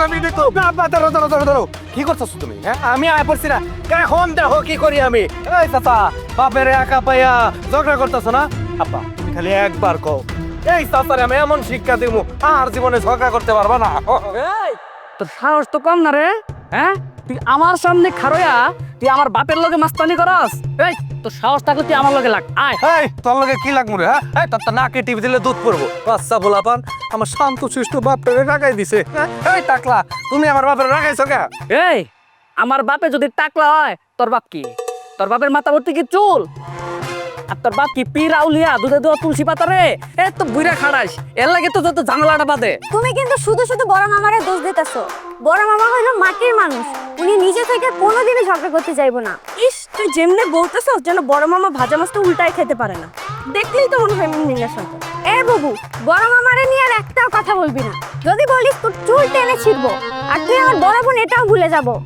আমি দেখো ধরো কি করছস তুমি? হ্যাঁ আমি আয় পড়ছি না, এখন দেখো কি করি আমি। এই চাচা, বাপের একা পাইয়া ঝগড়া করতেছ না? আব্বা তুমি খালি একবার কও, এই চাচারে আমি এমন শিক্ষা দিব আর জীবনে ঝগড়া করতে পারবা না। এই তোর সাহস তো কম না রে। হ্যাঁ তুই আমার সামনে খারোয়া তুই আমার বাপের লগে মাস্তানি করস। এই তোর সাহস থাকলে তুই আমার লগে লাগ আয়। এই তোর লগে কি লাগমু রে? হ্যাঁ এই তোর তো নাকে টিপ দিলে দুধ পড়বো। বাচ্চা বলাপান আমার শান্ত শিষ্ট বাপের রাগাই দিছে। হ্যাঁ? এই টাকলা, তুমি আমার বাপের রাগাইছো কে? এই আমার বাপে যদি টাকলা হয় তোর বাপ কি? তোর বাপের মাথা ভর্তি কি চুল? আর তোর বাপ কি পীর আউলিয়া দুধে দেওয়া তুলসী পাতা রে? এ তো বুইরা খাড়াইস, এর লাগে তো যত ঝামেলাটা বাদে। তুমি কিন্তু শুধু শুধু বড় মামারে দোষ দিতেছো। বড় মামা হইলো মাটির মানুষ, উনি নিজে থেকে কোনোদিনই ঝগড়া করতে যাইবো না। ইস তুই যেমনে বলতেছস যেন বড় মামা ভাজা মাছটা উল্টাই খেতে পারে না। দেখলেই তো মনে হয় মিঙ্গা সন্তান। এ বাবু, বড় মামারে নিয়ে আর একটাও কথা বলবি না। যদি বলিস তোর চুল টেনে ছিড়বো, আর তুই আমার বড় বোন এটাও ভুলে যাবো।